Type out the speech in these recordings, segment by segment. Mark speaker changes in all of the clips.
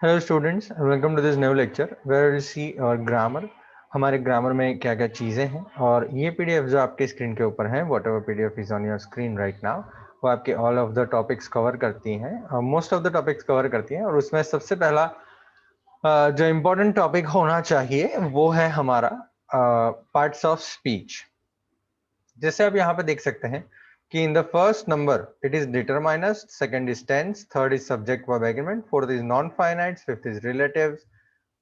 Speaker 1: Hello students, welcome to this new lecture where we see our grammar. हमारे grammar में क्या क्या चीज़ें हैं और ये पीडीएफ जो आपके स्क्रीन के ऊपर है, what ever PDF is on your screen right now, वो आपके all of the topics cover करती हैं, most of the topics cover करती हैं। और उसमें सबसे पहला जो इम्पोर्टेंट टॉपिक होना चाहिए वो है हमारा पार्ट्स ऑफ स्पीच। जैसे आप यहाँ पे देख सकते हैं कि in the first number it is determiners, second is tense, third is subject verb agreement, fourth is non finite, fifth is relatives,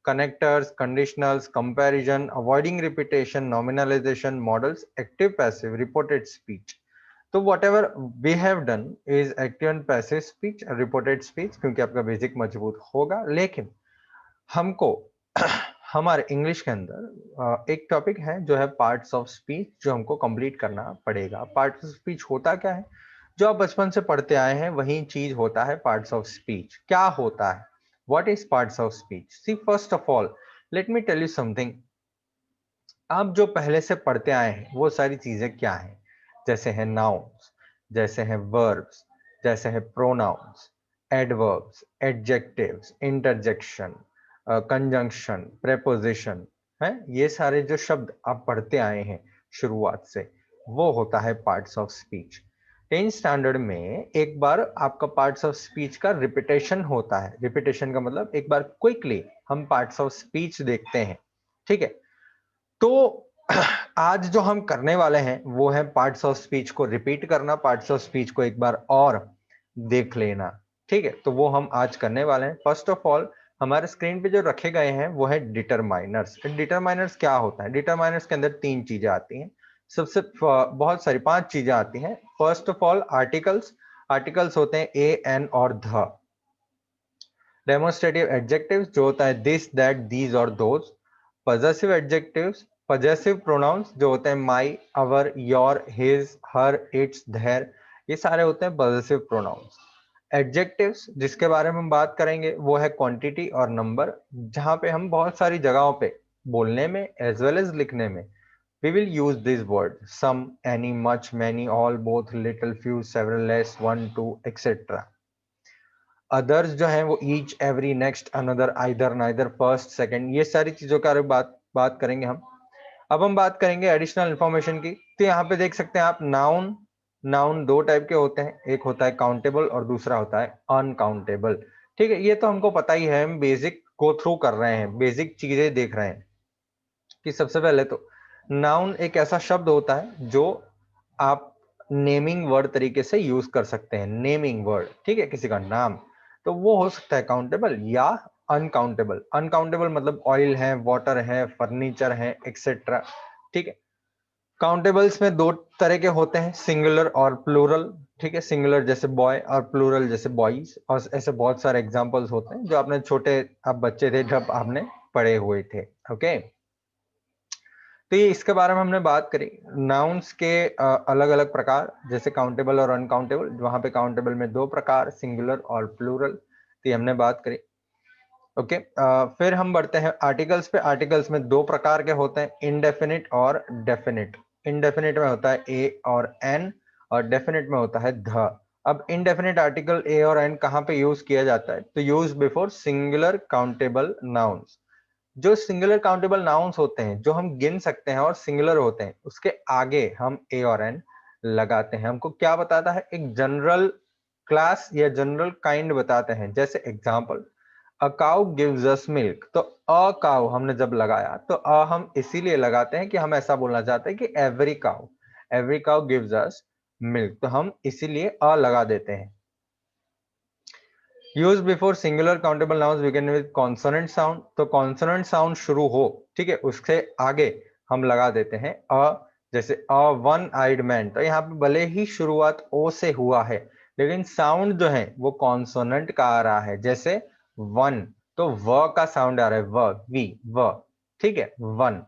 Speaker 1: connectors, conditionals, comparison, avoiding repetition, nominalization, models, active passive, reported speech. तो whatever we have done is active and passive speech, reported speech, क्योंकि आपका basic मजबूत होगा। लेकिन हमको हमारे English के अंदर एक टॉपिक है जो है पार्ट्स ऑफ स्पीच, जो हमको कंप्लीट करना पड़ेगा। पार्ट्स ऑफ स्पीच होता क्या है? जो आप बचपन से पढ़ते आए हैं वही चीज होता है पार्ट्स ऑफ स्पीच। क्या होता है? What is parts of speech? See, first of all let me tell you something. आप जो पहले से पढ़ते आए हैं वो सारी चीजें क्या हैं? जैसे है नाउन्स, जैसे है वर्ब्स, जैसे है pronouns, adverbs, adjectives, interjection, conjunction, preposition है। ये सारे जो शब्द आप पढ़ते आए हैं शुरुआत से, वो होता है parts of speech. 10th standard में एक बार आपका पार्ट्स ऑफ स्पीच का रिपीटेशन होता है। रिपीटेशन का मतलब एक बार क्विकली हम पार्ट्स ऑफ स्पीच देखते हैं, ठीक है? तो आज जो हम करने वाले हैं वो है पार्ट्स ऑफ स्पीच को रिपीट करना, पार्ट्स ऑफ स्पीच को एक बार और देख लेना, ठीक है? तो वो हम आज करने वाले हैं। फर्स्ट ऑफ ऑल हमारे स्क्रीन पे जो रखे गए हैं वो है डिटरमाइनर्स। डिटरमाइनर्स क्या होता है? डिटरमाइनर्स के अंदर तीन चीजें आती हैं। सबसे बहुत सारी पांच चीजें आती हैं। First of all articles. Articles होते हैं ए, एन और ध। डेमोन्स्ट्रेटिव एडजेक्टिव्स जो होता है दिस, दैट, दीज और those. Possessive adjectives, possessive pronouns जो होते हैं my, our, your, his, her, its, their, ये सारे होते हैं पजेसिव प्रोनाउंस। एडजेक्टिव्स जिसके बारे में हम बात करेंगे वो है क्वांटिटी और नंबर, जहां पे हम बहुत सारी जगहों पे बोलने में एज वेल एज लिखने में we will use this word: some, any, much, many, all, both, little, few, several, less, one, two, etc. Others जो है वो each, every, next, another, either, neither, first, second, ये सारी चीजों का बात करेंगे हम। अब हम बात करेंगे एडिशनल इंफॉर्मेशन की। तो यहाँ पे देख सकते हैं आप नाउन। नाउन दो टाइप के होते हैं, एक होता है काउंटेबल और दूसरा होता है अनकाउंटेबल। ठीक है, ये तो हमको पता ही है, हम बेसिक गो थ्रू कर रहे हैं, बेसिक चीजें देख रहे हैं कि सबसे पहले तो नाउन एक ऐसा शब्द होता है जो आप नेमिंग वर्ड तरीके से यूज कर सकते हैं। नेमिंग वर्ड, ठीक है, किसी का नाम। तो वो हो सकता है काउंटेबल या अनकाउंटेबल। अनकाउंटेबल मतलब ऑयल है, वाटर है, फर्नीचर है, एक्सेट्रा, ठीक है। काउंटेबल्स में दो तरह के होते हैं, सिंगुलर और प्लूरल, ठीक है। सिंगुलर जैसे बॉय और प्लूरल जैसे बॉयज, और ऐसे बहुत सारे एग्जांपल्स होते हैं जो आपने छोटे आप बच्चे थे जब आपने पढ़े हुए थे, ओके। तो ये इसके बारे में हमने बात करी। नाउन्स के अलग अलग प्रकार, जैसे काउंटेबल और अनकाउंटेबल। वहां पे काउंटेबल में दो प्रकार, सिंगुलर और प्लूरल, तो ये हमने बात करी, ओके। फिर हम बढ़ते हैं आर्टिकल्स पे। आर्टिकल्स में दो प्रकार के होते हैं, इनडेफिनिट और डेफिनिट। इनडेफिनिट में होता है ए और एन, और डेफिनिट में होता है ध। अब इनडेफिनिट आर्टिकल ए और एन कहाँ पे यूज किया जाता है? तो use before singular countable nouns. जो सिंगुलर काउंटेबल नाउन्स होते हैं जो हम गिन सकते हैं और सिंगुलर होते हैं, उसके आगे हम ए और एन लगाते हैं। हमको क्या बताता है? एक जनरल क्लास या जनरल काइंड बताते हैं। जैसे example, a cow gives us milk. तो अ काउ हमने जब लगाया तो अ हम इसीलिए लगाते हैं कि हम ऐसा बोलना चाहते हैं कि every cow gives us milk, तो हम इसीलिए अ लगा देते हैं। Use before singular countable nouns begin with consonant sound. तो कॉन्सोनेंट साउंड शुरू हो, ठीक है, उससे आगे हम लगा देते हैं अ। जैसे अ वन आइड मैन, तो यहाँ पे भले ही शुरुआत ओ से हुआ है लेकिन साउंड जो है वो कॉन्सोनेंट का आ रहा है। जैसे वन, तो व का साउंड आ रहा है, व, ठीक है, वन,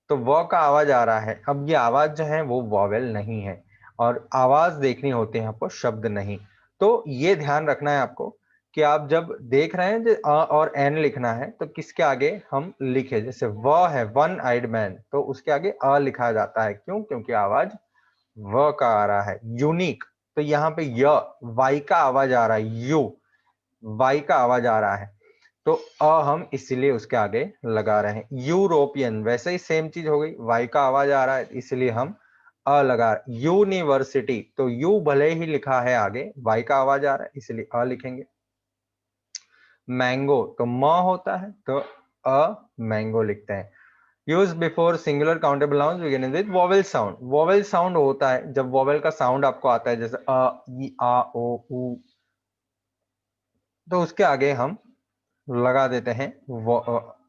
Speaker 1: तो व का आवाज आ रहा है। अब ये आवाज जो है वो वॉवेल नहीं है, और आवाज देखनी होती है आपको, शब्द नहीं। तो ये ध्यान रखना है आपको कि आप जब देख रहे हैं जो अ और एन लिखना है तो किसके आगे हम लिखे। जैसे व है, वन आइड मैन, तो उसके आगे अ लिखा जाता है। क्यों? क्योंकि आवाज व का आ रहा है। यूनिक, तो यहाँ पे य, वाई का आवाज आ रहा है, यू, वाई का आवाज आ रहा है। तो अ हम इसीलिए उसके आगे लगा रहे हैं। यूरोपियन, वैसे ही सेम चीज हो गई, वाई का आवाज आ रहा है इसलिए हम अ लगा। यूनिवर्सिटी, तो यू भले ही लिखा है आगे, वाई का आवाज आ रहा है इसलिए अ लिखेंगे। मैंगो, तो म होता है तो अ मैंगो लिखते हैं। Use before singular countable nouns beginning with vowel sound. Vowel sound होता है जब वोवेल का साउंड आपको आता है, जैसे अ, ई, आ, ओ, उ, तो उसके आगे हम लगा देते हैं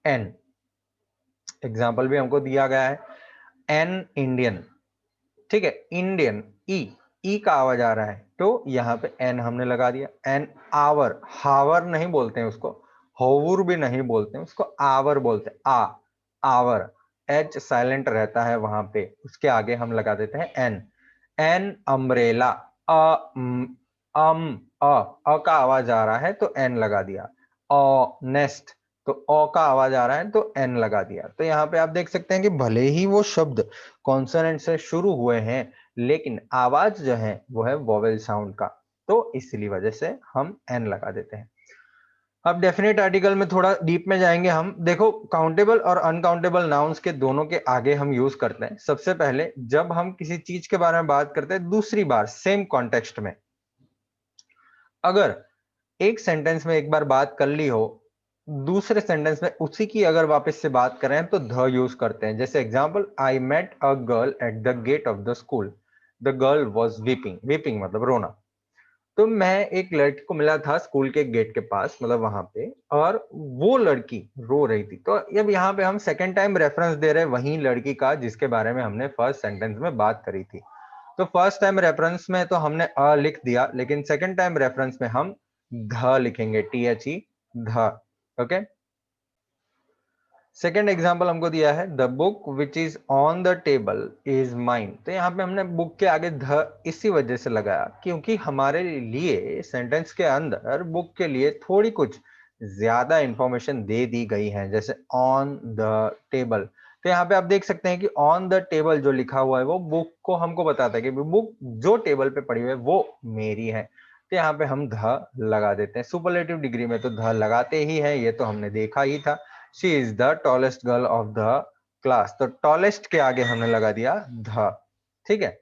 Speaker 1: एन। एग्जाम्पल भी हमको दिया गया है, एन इंडियन, ठीक है, इंडियन, ई, ई का आवाज आ रहा है तो यहाँ पे एन हमने लगा दिया। एन आवर, हावर नहीं बोलते हैं उसको, होवुर भी नहीं बोलते हैं उसको, आवर बोलते हैं, आवर, एच साइलेंट रहता है वहां पे, उसके आगे हम लगा देते हैं एन। एन अम्ब्रेला, अ का आवाज आ रहा है तो एन लगा दिया। नेस्ट, तो अ का आवाज आ रहा है तो एन लगा दिया। तो यहाँ पे आप देख सकते हैं कि भले ही वो शब्द कॉन्सोनेंट से शुरू हुए हैं लेकिन आवाज जो है वो है वोवेल साउंड का, तो इसलिए वजह से हम एन लगा देते हैं। अब डेफिनेट आर्टिकल में थोड़ा डीप में जाएंगे हम। देखो, काउंटेबल और अनकाउंटेबल नाउन्स के दोनों के आगे हम यूज करते हैं। सबसे पहले जब हम किसी चीज के बारे में बात करते हैं दूसरी बार सेम कॉन्टेक्स्ट में, अगर एक सेंटेंस में एक बार बात कर ली हो, दूसरे सेंटेंस में उसी की अगर वापस से बात करें तो द यूज करते हैं। जैसे example, I met a girl at the gate of the school, the girl was weeping, weeping मतलब रोना। तो मैं एक लड़की को मिला था स्कूल के गेट के पास, मतलब वहां पे, और वो लड़की रो रही थी। तो अब यहाँ पे हम सेकेंड टाइम रेफरेंस दे रहे हैं वही लड़की का जिसके बारे में हमने फर्स्ट सेंटेंस में बात करी थी। तो फर्स्ट टाइम रेफरेंस में तो हमने अ लिख दिया, लेकिन सेकेंड टाइम रेफरेंस में हम ध लिखेंगे, THE, ध। ओके, सेकेंड एग्जाम्पल हमको दिया है, the book which is on the table is mine. तो यहाँ पे हमने बुक के आगे ध इसी वजह से लगाया क्योंकि हमारे लिए सेंटेंस के अंदर बुक के लिए थोड़ी कुछ ज्यादा इंफॉर्मेशन दे दी गई है, जैसे ऑन द टेबल। तो यहाँ पे आप देख सकते हैं कि ऑन द टेबल जो लिखा हुआ है वो बुक को हमको बताता है कि बुक जो टेबल पे पड़ी हुई है वो मेरी है। तो यहाँ पे हम ध लगा देते हैं। सुपरलेटिव डिग्री में तो ध लगाते ही है, ये तो हमने देखा ही था। She is the tallest girl of the class, तो टॉलेस्ट के आगे हमने लगा दिया ध। ठीक है,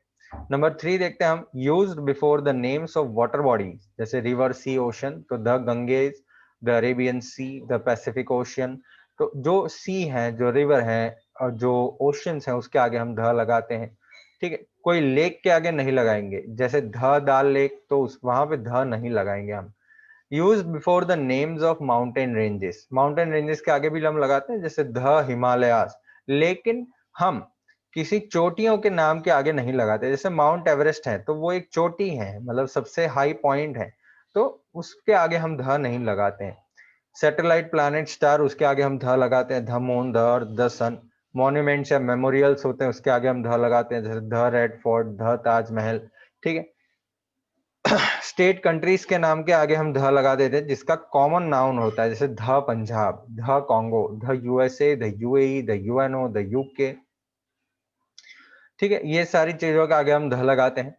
Speaker 1: नंबर 3 देखते हैं हम, used before the names of water bodies, जैसे रिवर, सी, ओशन, तो the Ganges, the Arabian sea, the Pacific ocean. तो जो सी है, जो रिवर है और जो ओशियंस हैं उसके आगे हम ध लगाते हैं। ठीक है, कोई लेक के आगे नहीं लगाएंगे, जैसे ध दाल लेक, तो उस वहां पे ध नहीं लगाएंगे हम। Use before the names of mountain ranges, mountain ranges के आगे भी हम लगाते हैं, जैसे द हिमालयास, लेकिन हम किसी चोटियों के नाम के आगे नहीं लगाते। जैसे माउंट एवरेस्ट है तो वो एक चोटी है, मतलब सबसे हाई पॉइंट है, तो उसके आगे हम ध नहीं लगाते हैं। सैटेलाइट, प्लैनेट, स्टार, उसके आगे हम ध लगाते हैं, the moon, the earth, the sun. Monuments या मेमोरियल्स होते हैं उसके आगे हम ध लगाते हैं, जैसे the red fort, the Taj Mahal. ठीक है, स्टेट, कंट्रीज के नाम के आगे हम ध लगा देते हैं जिसका कॉमन नाउन होता है, जैसे ध पंजाब, ध कॉन्गो, ध यूएसए, ध UAE, the UNO, the UK. ठीक है, ये सारी चीजों के आगे हम ध लगाते हैं।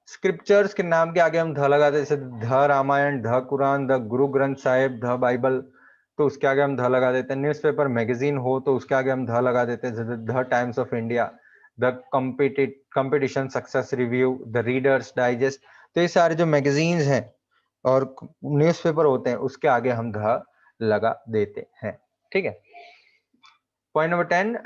Speaker 1: स्क्रिप्चर्स के नाम के आगे हम ध लगाते हैं, जैसे ध रामायण, ध कुरान, द गुरु ग्रंथ साहिब, ध बाइबल, तो उसके आगे हम ध लगा देते हैं। न्यूज़पेपर, मैगजीन हो तो उसके आगे हम ध लगा देते हैं, जैसे the times of India, the competition success review, the readers digest. तो ये सारे जो मैगजीन्स हैं और न्यूज़पेपर होते हैं उसके आगे हम ध लगा देते हैं। ठीक है, पॉइंट नंबर 10,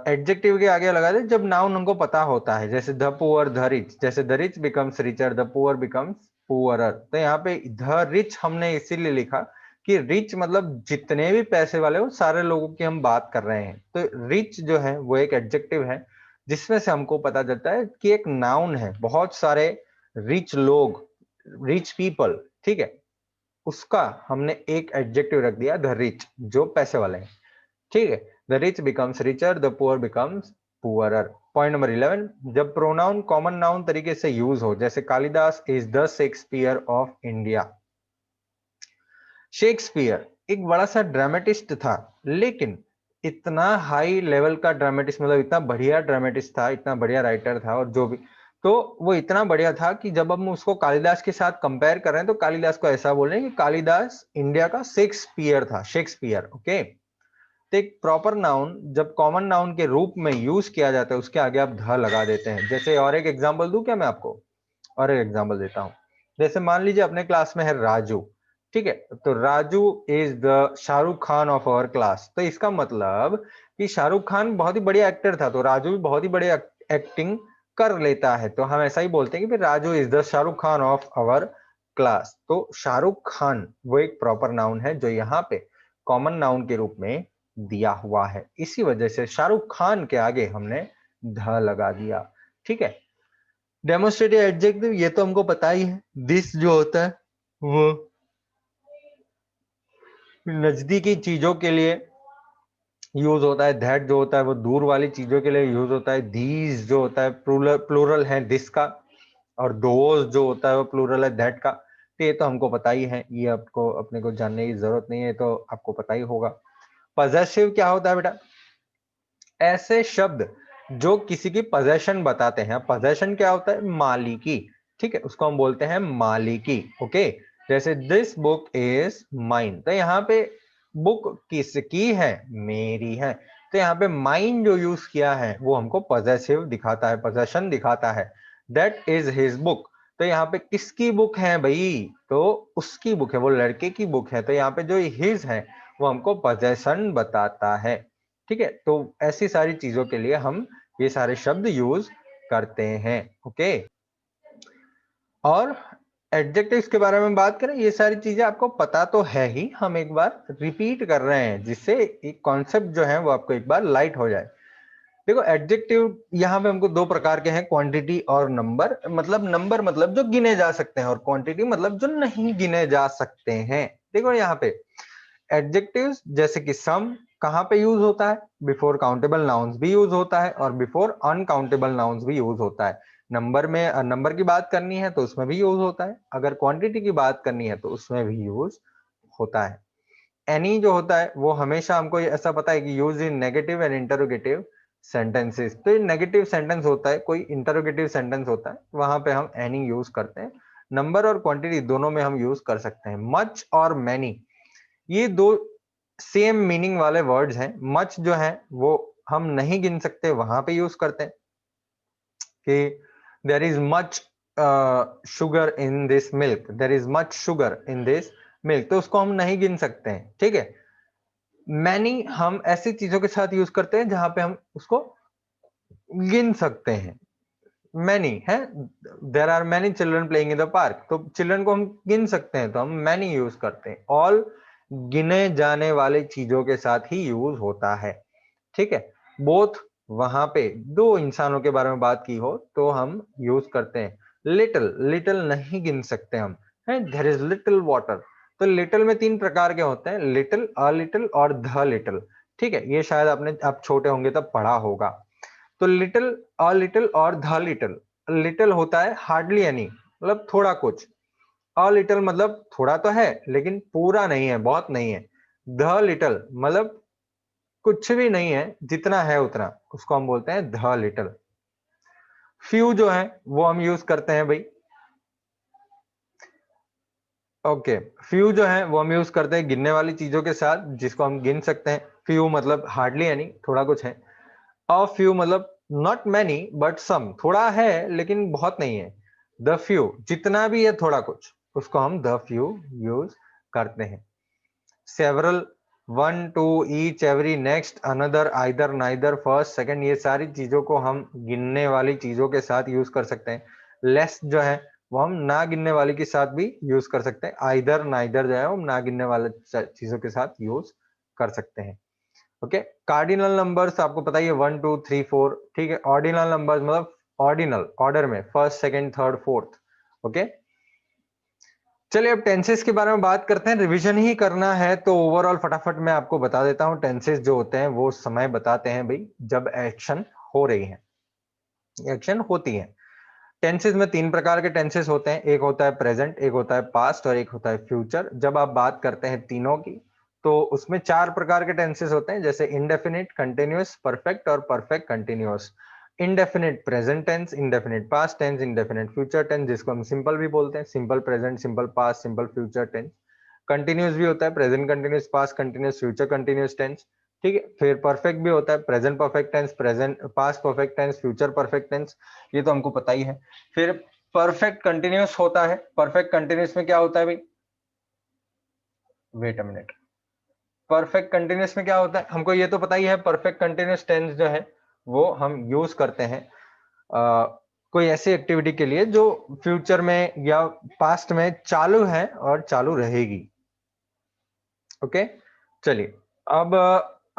Speaker 1: एडजेक्टिव के आगे लगा दे जब नाउन उनको पता होता है, जैसे द पुअर, द रिच, जैसे the rich becomes richer, the poor becomes poorer. तो यहाँ पे द रिच हमने इसीलिए लिखा कि रिच मतलब जितने भी पैसे वाले हो सारे लोगों की हम बात कर रहे हैं। तो रिच जो है वो एक एडजेक्टिव है जिसमें से हमको पता चलता है कि एक नाउन है, बहुत सारे रिच लोग, रिच पीपल। ठीक है, उसका हमने एक एडजेक्टिव रख दिया द रिच, जो पैसे वाले हैं। ठीक है, the rich becomes richer, the poor becomes poorer. Point number 11, जब प्रोनाउन कॉमन नाउन तरीके से यूज हो, जैसे Kalidas is the Shakespeare of India. Shakespeare एक बड़ा सा ड्रामेटिस्ट था, लेकिन इतना हाई लेवल का ड्रामेटिस्ट, मतलब इतना बढ़िया ड्रामेटिस्ट था, इतना बढ़िया राइटर था, और जो भी तो वो इतना बढ़िया था कि जब हम उसको कालिदास के साथ कंपेयर कर रहे हैं तो कालिदास को ऐसा बोल रहे हैं कि कालिदास इंडिया का शेक्सपियर था, शेक्सपियर। ओके, तो एक प्रॉपर नाउन जब कॉमन नाउन के रूप में यूज किया जाता है उसके आगे आप ध लगा देते हैं। जैसे और एक एग्जांपल दूं क्या मैं आपको? और एक एग्जांपल देता हूं। जैसे मान लीजिए अपने क्लास में है राजू, ठीक है, तो Raju is the Shahrukh Khan of our class. तो इसका मतलब कि शाहरुख खान बहुत ही बढ़िया एक्टर था, तो राजू भी बहुत ही बढ़िया एक्टिंग कर लेता है, तो हम ऐसा ही बोलते हैं कि Raju is the Shahrukh Khan of our class. तो शाहरुख खान वो एक प्रॉपर नाउन है जो यहाँ पे कॉमन नाउन के रूप में दिया हुआ है, इसी वजह से शाहरुख खान के आगे हमने ध लगा दिया। ठीक है, डेमोस्ट्रेटिव एडजेक्टिव ये तो हमको पता ही है। दिस जो होता है वो नजदीकी चीजों के लिए यूज होता है, दैट जो होता है वो दूर वाली चीजों के लिए यूज होता है, दीज जो होता है प्लूरल है दिस का, और दोज जो होता है वो प्लूरल है दैट का। तो ये तो हमको पता ही है, ये आपको अपने को जानने की जरूरत नहीं है, तो आपको पता ही होगा। पॉजेसिव क्या होता है बेटा? ऐसे शब्द जो किसी की पोजेशन बताते हैं। पोजेशन क्या होता है? मालिकी। ठीक है, उसको हम बोलते हैं मालिकी। ओके, जैसे दिस बुक इज माइन, तो यहाँ पे बुक किसकी है? मेरी है। तो यहाँ पे माइन जो यूज किया है वो हमको पॉजेसिव दिखाता है, पोजेशन दिखाता है। दैट इज हिज बुक, तो यहाँ पे किसकी बुक है भाई? तो उसकी बुक है, वो लड़के की बुक है। तो यहाँ पे जो हिज है वो हमको पोजेशन बताता है। ठीक है, तो ऐसी सारी चीजों के लिए हम ये सारे शब्द यूज करते हैं। ओके, और एडजेक्टिव्स के बारे में बात करें, ये सारी चीजें आपको पता तो है ही, हम एक बार रिपीट कर रहे हैं जिससे एक कॉन्सेप्ट जो है वो आपको एक बार लाइट हो जाए। देखो एडजेक्टिव यहाँ पे हमको दो प्रकार के हैं, क्वांटिटी और नंबर। मतलब नंबर मतलब जो गिने जा सकते हैं, और क्वांटिटी मतलब जो नहीं गिने जा सकते हैं। देखो यहाँ पे एडजेक्टिव्स जैसे कि सम कहाँ पे यूज होता है? बिफोर काउंटेबल नाउन्स भी यूज होता है और बिफोर अनकाउंटेबल नाउन्स भी यूज होता है। नंबर में नंबर की बात करनी है तो उसमें भी यूज होता है, अगर क्वांटिटी की बात करनी है तो उसमें भी यूज होता है। एनी जो होता है वो हमेशा हमको ऐसा पता है कि use in negative and interrogative sentences. तो नेगेटिव सेंटेंस होता है, कोई इंटरोगेटिव सेंटेंस होता है, वहां पे हम एनी यूज करते हैं। नंबर और क्वांटिटी दोनों में हम यूज कर सकते हैं। मच और मैनी ये दो सेम मीनिंग वाले वर्ड्स हैं। मच जो है वो हम नहीं गिन सकते, वहां पे यूज करते हैं कि there is much sugar in this milk, there is much sugar in this milk, तो उसको हम नहीं गिन सकते हैं। ठीक है, मैनी हम ऐसी चीजों के साथ यूज करते हैं जहां पे हम उसको गिन सकते हैं। मैनी है, there are many children playing in the park, तो चिल्ड्रन को हम गिन सकते हैं तो हम मैनी यूज करते हैं। ऑल गिने जाने वाली चीजों के साथ ही यूज होता है। ठीक है, बोथ वहां पे दो इंसानों के बारे में बात की हो तो हम यूज करते हैं। लिटिल, लिटिल नहीं गिन सकते हम, है देयर इज लिटिल वाटर। तो लिटिल में तीन प्रकार के होते हैं, लिटिल, अ लिटिल और द लिटिल। ठीक है, ये शायद आपने आप छोटे होंगे तब पढ़ा होगा। तो लिटिल, अ लिटिल और द लिटिल। लिटिल होता है हार्डली एनी, मतलब थोड़ा कुछ। अ लिटिल मतलब थोड़ा तो है लेकिन पूरा नहीं है, बहुत नहीं है। द लिटिल मतलब कुछ भी नहीं है, जितना है उतना, उसको हम बोलते हैं द लिटिल। फ्यू जो है वो हम यूज करते हैं भाई। ओके, फ्यू जो है वो हम यूज करते हैं गिनने वाली चीजों के साथ जिसको हम गिन सकते हैं। फ्यू मतलब हार्डली एनी, थोड़ा कुछ है। अ फ्यू मतलब नॉट मैनी बट सम, थोड़ा है लेकिन बहुत नहीं है। द फ्यू जितना भी है थोड़ा कुछ, उसको हम द फ्यू यूज करते हैं। Several, one, two, each, every, next, another, either, neither, first, second, ये सारी चीजों को हम गिनने वाली चीजों के साथ यूज कर सकते हैं। लेस जो है वो हम ना गिनने वाली के साथ भी यूज कर सकते हैं। आइदर, नाइदर जो है हम ना गिनने वाले चीजों के साथ यूज कर सकते हैं। ओके, कार्डिनल नंबर्स आपको पता ही है, 1 2 3 4। ठीक है, ऑर्डिनल नंबर्स मतलब ऑर्डिनल ऑर्डर में, first, second, third, fourth. Okay, चलिए अब टेंसेस के बारे में बात करते हैं। रिवीजन ही करना है तो ओवरऑल फटाफट मैं आपको बता देता हूं। टेंसेस जो होते हैं वो समय बताते हैं भाई जब एक्शन हो रही है, एक्शन होती है। टेंसेस में तीन प्रकार के टेंसेस होते हैं, एक होता है प्रेजेंट, एक होता है पास्ट और एक होता है फ्यूचर। जब आप बात करते हैं तीनों की तो उसमें चार प्रकार के टेंसेस होते हैं, जैसे इंडेफिनिट, कंटिन्यूअस, परफेक्ट और perfect continuous. Indefinite present tense, indefinite past tense, indefinite future tense, जिसको हम सिंपल भी बोलते हैं, simple present, simple past, simple future tense. Continuous भी होता है, present continuous, past continuous, future continuous tense. ठीक है, फिर परफेक्ट भी होता है, present perfect tense, present past perfect tense, future perfect tense, ये तो हमको पता ही है। फिर परफेक्ट कंटिन्यूस होता है, परफेक्ट कंटिन्यूस में क्या होता है भाई, wait a minute, perfect continuous में क्या होता है हमको ये तो पता ही है। परफेक्ट कंटिन्यूस टेंस जो है वो हम यूज करते हैं कोई ऐसी एक्टिविटी के लिए जो फ्यूचर में या पास्ट में चालू है और चालू रहेगी। ओके, चलिए अब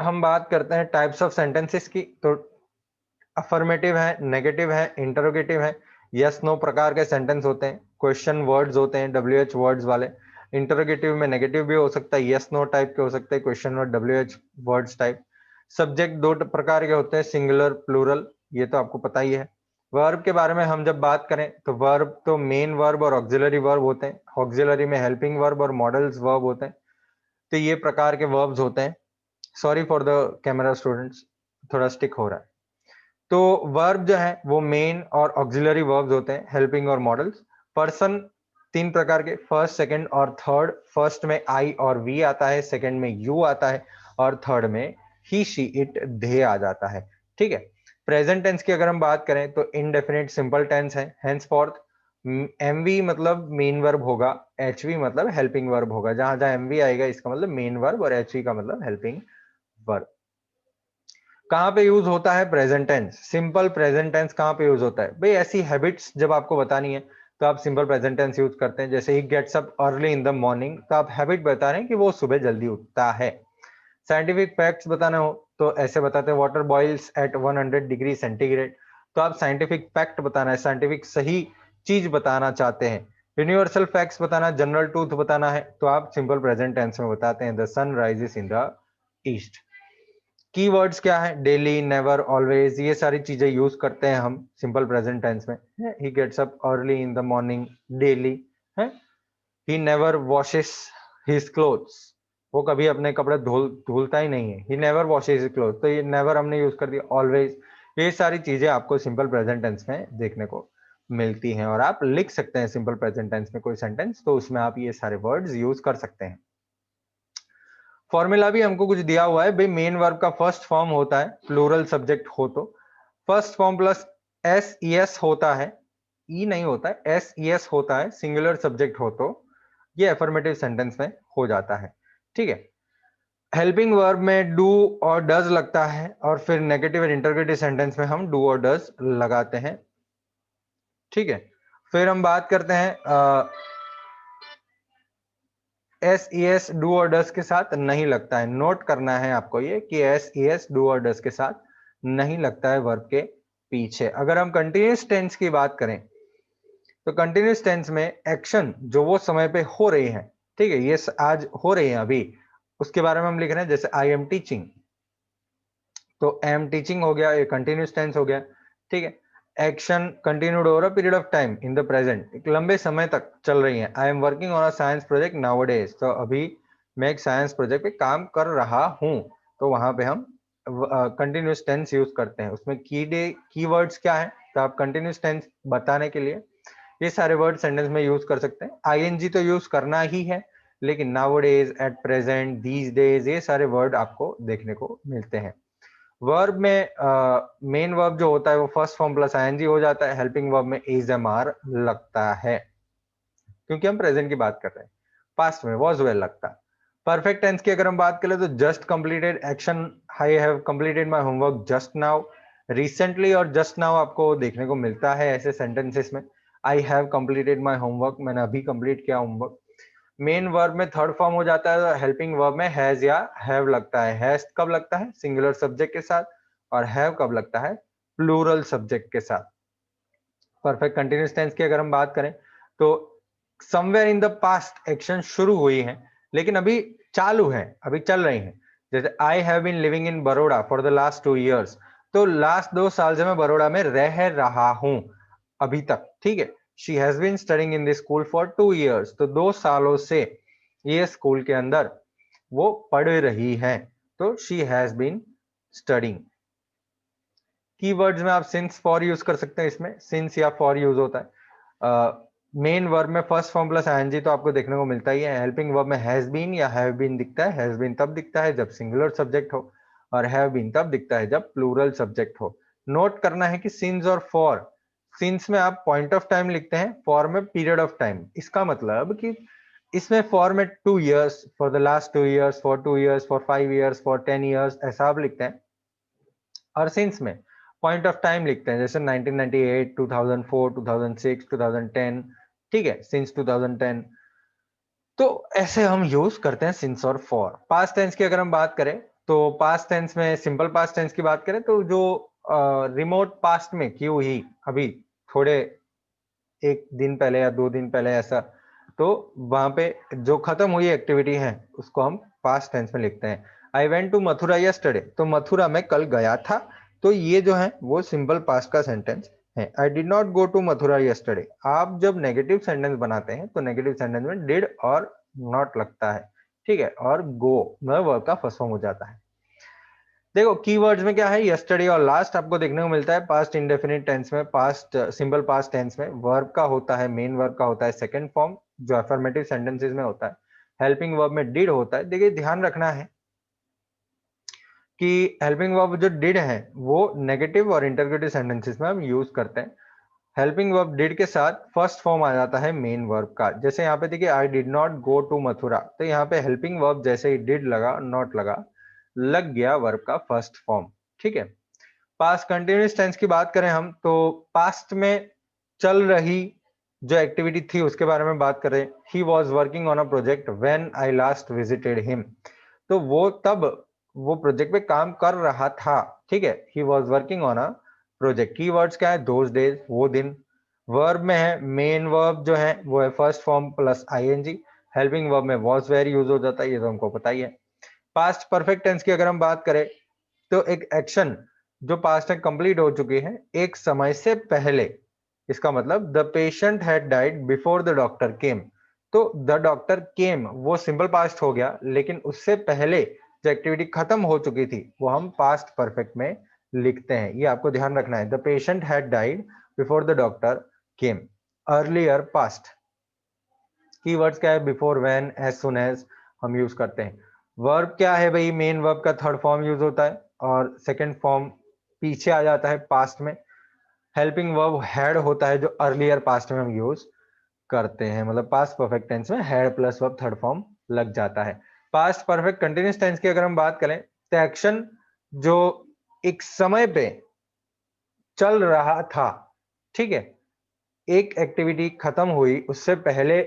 Speaker 1: हम बात करते हैं टाइप्स ऑफ सेंटेंसेस की। तो अफर्मेटिव है, नेगेटिव है, इंटरोगेटिव है, यस नो प्रकार के सेंटेंस होते हैं, क्वेश्चन वर्ड्स होते हैं WH वर्ड्स वाले। इंटरोगेटिव में नेगेटिव भी हो सकता है, यस नो टाइप के हो सकते हैं, question word WH words type. Subject दो प्रकार के होते हैं, सिंगुलर प्लूरल, ये तो आपको पता ही है। वर्ब के बारे में हम जब बात करें तो वर्ब तो मेन वर्ब और ऑक्सिलरी वर्ब होते हैं, ऑक्सिलरी में हेल्पिंग वर्ब और मॉडल्स वर्ब होते हैं। तो ये प्रकार के वर्ब्स होते हैं। Sorry for the camera students, थोड़ा स्टिक हो रहा है। तो वर्ब जो है वो मेन और ऑक्सिलरी वर्ब्स होते हैं, हेल्पिंग और मॉडल्स। पर्सन तीन प्रकार के, फर्स्ट, सेकंड और थर्ड। फर्स्ट में आई और वी आता है, सेकंड में यू आता है और थर्ड में ही, शी, इट, दे आ जाता है। ठीक है, प्रेजेंट टेंस की अगर हम बात करें तो इनडेफिनिट सिंपल टेंस है, हेंसफोर्थ एमवी मतलब मेन वर्ब होगा, एचवी मतलब हेल्पिंग वर्ब होगा। जहां जहां एमवी आएगा इसका मतलब मेन वर्ब और एचवी का मतलब हेल्पिंग वर्ब। कहां पे यूज होता है present tense, simple present tense कहां पे यूज होता है भाई, ऐसी हैबिट्स जब आपको बतानी है तो आप सिंपल प्रेजेंट टेंस यूज करते हैं। जैसे he gets up early in the morning, तो आप हैबिट बता रहे हैं कि वो सुबह जल्दी उठता है। साइंटिफिक फैक्ट्स बताना हो तो ऐसे बताते हैं, water boils at 100 degree centigrade. तो आप साइंटिफिक फैक्ट बताना है, साइंटिफिक सही चीज बताना चाहते हैं। यूनिवर्सल फैक्ट्स बताना, जनरल ट्रूथ बताना है, तो आप सिंपल प्रेजेंट टेंस में बताते हैं, the sun rises in the east. Keywords क्या है, डेली, नेवर, ऑलवेज, ये सारी चीजें यूज करते हैं हम सिंपल प्रेजेंट टेंस में। He gets up early in the morning, daily है। He never washes his clothes, वो कभी अपने कपड़े धुलता ही नहीं है। He never washes his clothes, तो ये नेवर हमने यूज कर दिया। ऑलवेज, ये सारी चीजें आपको सिंपल प्रेजेंट टेंस में देखने को मिलती हैं और आप लिख सकते हैं सिंपल प्रेजेंट टेंस में कोई सेंटेंस, तो उसमें आप ये सारे वर्ड्स यूज कर सकते हैं। फॉर्मूला भी हमको कुछ दिया हुआ है भाई, मेन वर्ब का फर्स्ट फॉर्म होता है, प्लूरल सब्जेक्ट हो तो first form plus S E S होता है, ई नहीं होता है, एस ई एस होता है। सिंगुलर सब्जेक्ट हो तो ये अफर्मेटिव सेंटेंस में हो जाता है। ठीक है, हेल्पिंग वर्ब में डू और डज लगता है और फिर नेगेटिव और इंटरोगेटिव सेंटेंस में हम डू और डज लगाते हैं। ठीक है, फिर हम बात करते हैं एस ई एस डू और डस के साथ नहीं लगता है। नोट करना है आपको ये कि एस ई एस डू और डस के साथ नहीं लगता है वर्ब के पीछे। अगर हम कंटिन्यूस टेंस की बात करें तो कंटिन्यूस टेंस में एक्शन जो वो समय पे हो रही है, ठीक है, ये आज हो रही है अभी, उसके बारे में हम लिख रहे हैं। जैसे आई एम टीचिंग, तो एम टीचिंग हो गया, ये कंटिन्यूस टेंस हो गया। ठीक है, action continued over a period of time in the present, एक लंबे समय तक चल रही है। I am working on a science project nowadays, तो अभी मैं एक साइंस प्रोजेक्ट पे काम कर रहा हूं, तो वहां पे हम कंटिन्यूस टेंस यूज करते हैं। उसमें कीवर्ड्स क्या है, तो आप कंटिन्यूस टेंस बताने के लिए ये सारे वर्ड सेंटेंस में यूज कर सकते हैं। आईएनजी तो यूज करना ही है, लेकिन nowadays, at present, these days, ये सारे वर्ड आपको देखने को मिलते हैं। वर्ब में मेन वर्ब जो होता है वो फर्स्ट फॉर्म प्लस आईएनजी हो जाता है। हेल्पिंग वर्ब में इज एम आर लगता है, क्योंकि हम प्रेजेंट की बात कर रहे हैं। पास्ट में वॉज वेल लगता है। परफेक्ट टेंस की अगर हम बात करें तो just completed, action I have completed my homework just now. Recently और जस्ट नाउ आपको देखने को मिलता है ऐसे सेंटेंसेस में। I have completed my homework, मैंने अभी कंप्लीट किया होमवर्क। मेन वर्ब में थर्ड फॉर्म हो जाता है, हेल्पिंग वर्ब में हैज या हैव लगता है। हैज कब लगता है, सिंगुलर सब्जेक्ट के साथ, और हैव कब लगता है, प्लूरल सब्जेक्ट के साथ। परफेक्ट कंटिन्यूस टेंस की अगर हम बात करें तो somewhere in the past action शुरू हुई है लेकिन अभी चालू है, अभी चल रही है। जैसे I have been living in Baroda for the last 2 years, तो लास्ट 2 साल से मैं बड़ौदा में रह रहा हूं अभी तक। ठीक है, she has been studying in this school for 2 years, तो 2 सालों से ये स्कूल के अंदर वो पढ़ रही है, तो she has been studying. Keywords में आप सिंस फॉर यूज कर सकते हैं, इसमें सिंस या फॉर यूज होता है। मेन वर्ब में फर्स्ट फॉर्म प्लस आईएनजी तो आपको देखने को मिलता ही है। हेल्पिंग वर्ब में हैज बीन या हैव बीन दिखता है। हैज बीन तब दिखता है जब सिंगुलर सब्जेक्ट हो, और हैव बीन तब दिखता है जब प्लूरल सब्जेक्ट हो। नोट करना है कि सिंस और फॉर, सिंस में आप पॉइंट ऑफ टाइम लिखते हैं, फॉर में पीरियड ऑफ टाइम। इसका मतलब कि इसमें फॉर में 2 years, for the last 2 years, for 2 years, for 5 years, for 10 years, ऐसा आप लिखते हैं। और सिंस में पॉइंट ऑफ टाइम लिखते हैं, जैसे 1998, 2004, 2006, 2010, ठीक है, सिंस 2010। तो ऐसे हम यूज करते हैं सिंस और फॉर। पास्ट टेंस की अगर हम बात करें तो पास्ट टेंस में सिंपल पास्ट टेंस की बात करें तो जो रिमोट पास्ट में की हुई, अभी थोड़े 1 दिन पहले या 2 दिन पहले ऐसा, तो वहां पे जो खत्म हुई एक्टिविटी है उसको हम पास्ट टेंस में लिखते हैं। I went to Mathura yesterday, तो मथुरा में कल गया था, तो ये जो है वो सिंपल पास्ट का सेंटेंस है। I did not go to Mathura yesterday, आप जब नेगेटिव सेंटेंस बनाते हैं तो नेगेटिव सेंटेंस में डिड और नॉट लगता है, ठीक है, और गो में वर्ब का फर्स्ट फॉर्म हो जाता है। देखो कीवर्ड्स में क्या है, यस्टरडे और लास्ट आपको देखने को मिलता है। पास्ट इंडेफिनिट टेंस में, पास्ट सिंपल पास्ट टेंस में वर्ब का होता है, मेन वर्ब का होता है सेकंड फॉर्म, जो अफर्मेटिव सेंटेंसेस में होता है। हेल्पिंग वर्ब में डिड होता है। देखिए ध्यान रखना है कि हेल्पिंग वर्ब जो डिड है वो नेगेटिव और इंटरगेटिव सेंटेंसेस में हम यूज करते हैं। हेल्पिंग वर्ब डिड के साथ फर्स्ट फॉर्म आ जाता है मेन वर्ब का। जैसे यहाँ पे देखिए I did not go to Mathura, तो यहाँ पे हेल्पिंग वर्ब जैसे ही डिड लगा, नॉट लगा, लग गया वर्ब का फर्स्ट फॉर्म, ठीक है। पास्ट कंटिन्यूअस टेंस की बात करें हम तो पास्ट में चल रही जो एक्टिविटी थी उसके बारे में बात करें। He was working on a project when I last visited him, तो वो तब वो प्रोजेक्ट पे काम कर रहा था, ठीक है। He was working on a project. Keywords क्या है, दोज डेज, वो दिन। वर्ब में है मेन वर्ब जो है वो है first form plus ING. Helping verb में वॉज वेर यूज हो जाता है, ये तो हमको पता ही है। पास्ट परफेक्ट टेंस की अगर हम बात करें तो एक एक्शन जो पास्ट में कंप्लीट हो चुकी है एक समय से पहले, इसका मतलब the patient had died before the doctor केम, तो द डॉक्टर केम वो सिंपल पास्ट हो गया, लेकिन उससे पहले जो एक्टिविटी खत्म हो चुकी थी वो हम पास्ट परफेक्ट में लिखते हैं। ये आपको ध्यान रखना है। The patient had died before the doctor came, earlier past. Keywords क्या है, before, when, as soon as हम यूज करते हैं। वर्ब क्या है भाई, मेन वर्ब का थर्ड फॉर्म यूज होता है और सेकंड फॉर्म पीछे आ जाता है पास्ट में। हेल्पिंग वर्ब हैड होता है जो अर्लियर पास्ट में हम यूज करते हैं, मतलब पास्ट परफेक्ट टेंस में had plus verb third form लग जाता है। पास्ट परफेक्ट कंटिन्यूअस टेंस की अगर हम बात करें तो एक्शन जो एक समय पे चल रहा था, ठीक है, एक एक्टिविटी खत्म हुई उससे पहले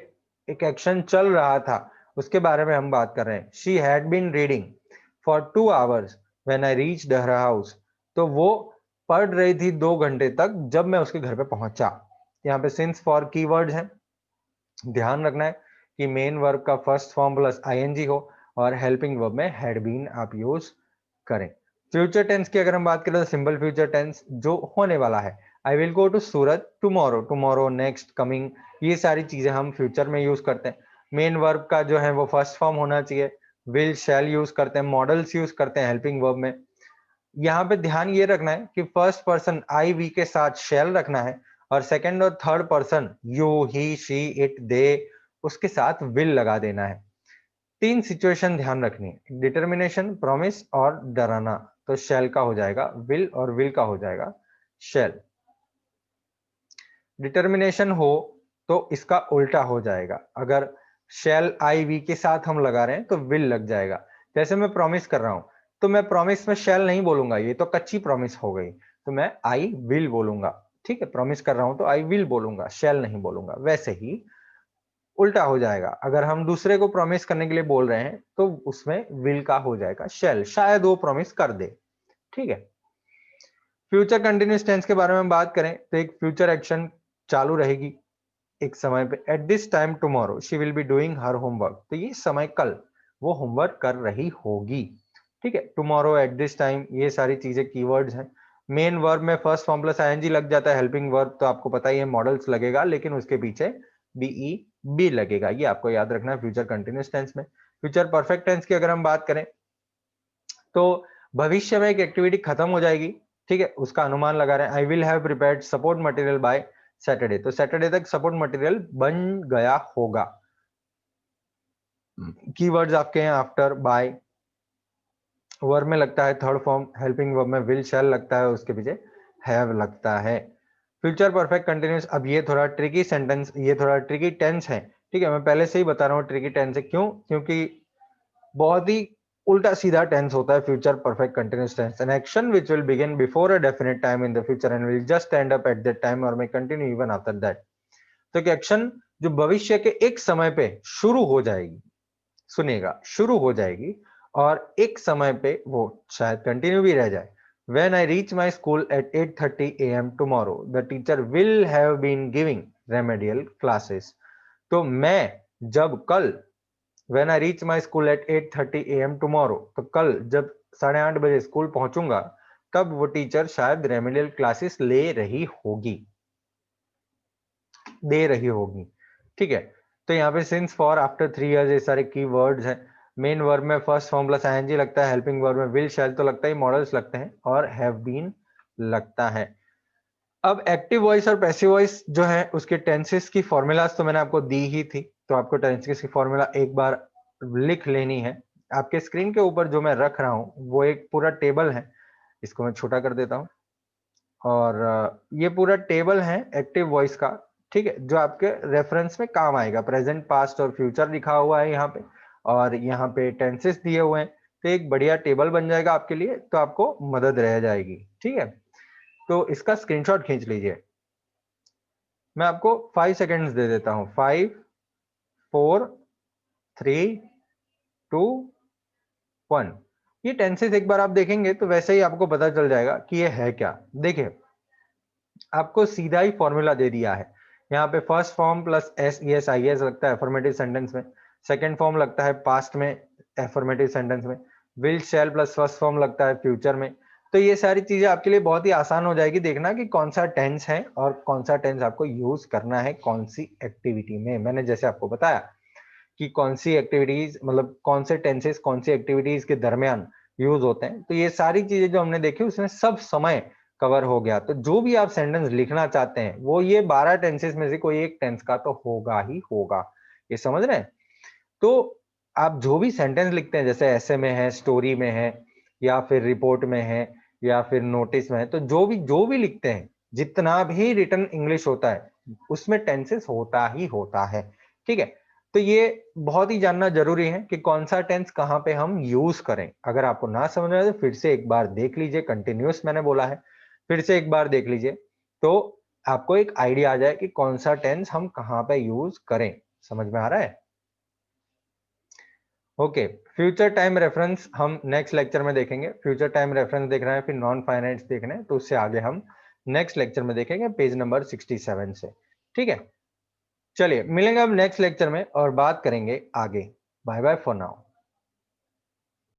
Speaker 1: एक एक्शन चल रहा था, उसके बारे में हम बात कर रहे हैं। She had been reading for 2 hours when I reached her house, तो वो पढ़ रही थी 2 घंटे तक जब मैं उसके घर पे पहुंचा। यहाँ पे सिंस फॉर कीवर्ड है। ध्यान रखना है कि मेन वर्ब का फर्स्ट फॉर्म प्लस आईएनजी हो और हेल्पिंग वर्ब में हैड बीन आप यूज करें। फ्यूचर टेंस की अगर हम बात करें तो सिंपल फ्यूचर टेंस जो होने वाला है। I will go to Surat tomorrow, tomorrow, next, coming, ये सारी चीजें हम फ्यूचर में यूज करते हैं। मेन वर्ब का जो है वो फर्स्ट फॉर्म होना चाहिए। विल, शैल यूज करते हैं, मॉडल्स यूज करते हैं हेल्पिंग वर्ब में। यहाँ पे ध्यान ये रखना है कि फर्स्ट पर्सन आई वी के साथ शैल रखना है और सेकंड और third person you, he, she, it, they उसके साथ विल लगा देना है। 3 सिचुएशन ध्यान रखनी है, डिटर्मिनेशन, प्रॉमिस और डराना। तो शैल का हो जाएगा विल और विल का हो जाएगा शैल। डिटर्मिनेशन हो तो इसका उल्टा हो जाएगा। अगर शैल आई वी के साथ हम लगा रहे हैं तो विल लग जाएगा। जैसे मैं प्रॉमिस कर रहा हूं तो मैं प्रॉमिस में शैल नहीं बोलूंगा, ये तो कच्ची प्रॉमिस हो गई, तो मैं आई विल बोलूंगा, ठीक है। प्रॉमिस कर रहा हूं तो आई विल बोलूंगा, शैल नहीं बोलूंगा। वैसे ही उल्टा हो जाएगा, अगर हम दूसरे को प्रॉमिस करने के लिए बोल रहे हैं तो उसमें विल का हो जाएगा शैल, शायद वो प्रॉमिस कर दे, ठीक है। फ्यूचर कंटिन्यूअस टेंस के बारे में बात करें तो एक फ्यूचर एक्शन चालू रहेगी एक समय पे। At this time tomorrow she will be doing her homework, तो ये समय कल वो होमवर्क कर रही होगी, ठीक है। टुमारो, एट दिस टाइम, ये सारी चीजें कीवर्ड्स हैं। मेन वर्ब में फर्स्ट फॉर्म प्लस आईएनजी लग जाता है। हेल्पिंग वर्ब तो आपको पता ही है मॉडल्स लगेगा, लेकिन उसके पीछे बीई बी लगेगा, ये आपको याद रखना है फ्यूचर कंटिन्यूअस टेंस में। फ्यूचर परफेक्ट टेंस की अगर हम बात करें तो भविष्य में एक एक्टिविटी खत्म हो जाएगी, ठीक है, उसका अनुमान लगा रहे हैं। I will have prepared support material by Saturday, तो सैटरडे तक सपोर्ट मटेरियल बन गया होगा। कीवर्ड्स आपके हैं आफ्टर, बाय, वर्ब में लगता है थर्ड फॉर्म, हेल्पिंग वर्ब में विल शैल लगता है, उसके पीछे हैव लगता है। फ्यूचर परफेक्ट कंटिन्यूस, अब ये थोड़ा ट्रिकी सेंटेंस, ये थोड़ा ट्रिकी टेंस है, ठीक है, मैं पहले से ही बता रहा हूँ ट्रिकी टेंस है, क्यों? क्योंकि बहुत ही उल्टा सीधा टेंस होता है future perfect continuous tense. An action which will begin before a definite time in the future and will just end up at that time और may continue even after that. तो एक एक्शन जो भविष्य के एक समय पे शुरू हो जाएगी, सुनिएगा, शुरू हो जाएगी और एक समय पे वो शायद कंटिन्यू भी रह जाए। When I reach my school at 8:30 a.m. tomorrow, the teacher will have been giving remedial classes. तो मैं जब कल, When I reach my school at 8:30 a.m. tomorrow, तो कल जब 8:30 बजे स्कूल पहुंचूंगा, तब वो टीचर शायद रेमेडियल क्लासेस ले रही होगी, दे रही होगी, ठीक है। तो यहाँ पे सिंस, फॉर, आफ्टर, 3 इयर्स, ये सारे की वर्ड्स हैं। मेन वर्ब में फर्स्ट फॉर्म प्लस आईएनजी लगता है, हेल्पिंग वर्ब में विल शैल तो लगता ही, मॉडल्स लगते हैं और हैव बीन लगता है। अब एक्टिव वॉइस और पैसिव वॉइस जो है उसके टेंसेस की फॉर्मूलाज तो मैंने आपको दी ही थी, तो आपको टेंसेस की फॉर्मूला एक बार लिख लेनी है। आपके स्क्रीन के ऊपर जो मैं रख रहा हूं वो एक पूरा टेबल है, इसको मैं छोटा कर देता हूं, और ये पूरा टेबल है एक्टिव वॉइस का, ठीक है, जो आपके रेफरेंस में काम आएगा। प्रेजेंट, पास्ट और फ्यूचर लिखा हुआ है यहाँ पे, और यहाँ पे टेंसेस दिए हुए हैं, तो एक बढ़िया टेबल बन जाएगा आपके लिए, तो आपको मदद रह जाएगी, ठीक है। तो इसका स्क्रीनशॉट खींच लीजिए, मैं आपको 5 सेकेंड्स दे देता हूं। 5, 4, 3, 2, 1। ये टेंसेस एक बार आप देखेंगे तो वैसे ही आपको पता चल जाएगा कि ये है क्या। देखिए, आपको सीधा ही फॉर्मूला दे दिया है। यहाँ पे first form plus S E S I S लगता है अफर्मेटिव सेंटेंस में, सेकंड फॉर्म लगता है पास्ट में अफर्मेटिव सेंटेंस में, will shell plus first form लगता है फ्यूचर में। तो ये सारी चीजें आपके लिए बहुत ही आसान हो जाएगी देखना कि कौन सा टेंस है और कौन सा टेंस आपको यूज करना है कौन सी एक्टिविटी में। मैंने जैसे आपको बताया कि कौन सी एक्टिविटीज, मतलब कौन से टेंसेस कौन सी एक्टिविटीज के दरमियान यूज होते हैं, तो ये सारी चीजें जो हमने देखी उसमें सब समय कवर हो गया। तो जो भी आप सेंटेंस लिखना चाहते हैं वो ये 12 टेंसेस में से कोई एक टेंस का तो होगा ही होगा, ये समझ रहे हैं। तो आप जो भी सेंटेंस लिखते हैं, जैसे ऐसे में है, स्टोरी में है, या फिर रिपोर्ट में है, या फिर नोटिस में है, तो जो भी लिखते हैं, जितना भी रिटन इंग्लिश होता है उसमें टेंसेस होता ही होता है, ठीक है। तो ये बहुत ही जानना जरूरी है कि कौन सा टेंस कहाँ पे हम यूज करें। अगर आपको ना समझ में आए तो फिर से एक बार देख लीजिए, कंटिन्यूस मैंने बोला है, फिर से एक बार देख लीजिए, तो आपको एक आइडिया आ जाए कि कौन सा टेंस हम कहाँ पे यूज करें। समझ में आ रहा है? ओके, फ्यूचर टाइम रेफरेंस हम नेक्स्ट लेक्चर में देखेंगे। फ्यूचर टाइम रेफरेंस देखना है, फिर नॉन फाइनाइट्स देखना है, तो उससे आगे हम नेक्स्ट लेक्चर में देखेंगे पेज नंबर 67 से, ठीक है। चलिए मिलेंगे अब नेक्स्ट लेक्चर में और बात करेंगे आगे। Bye bye for now.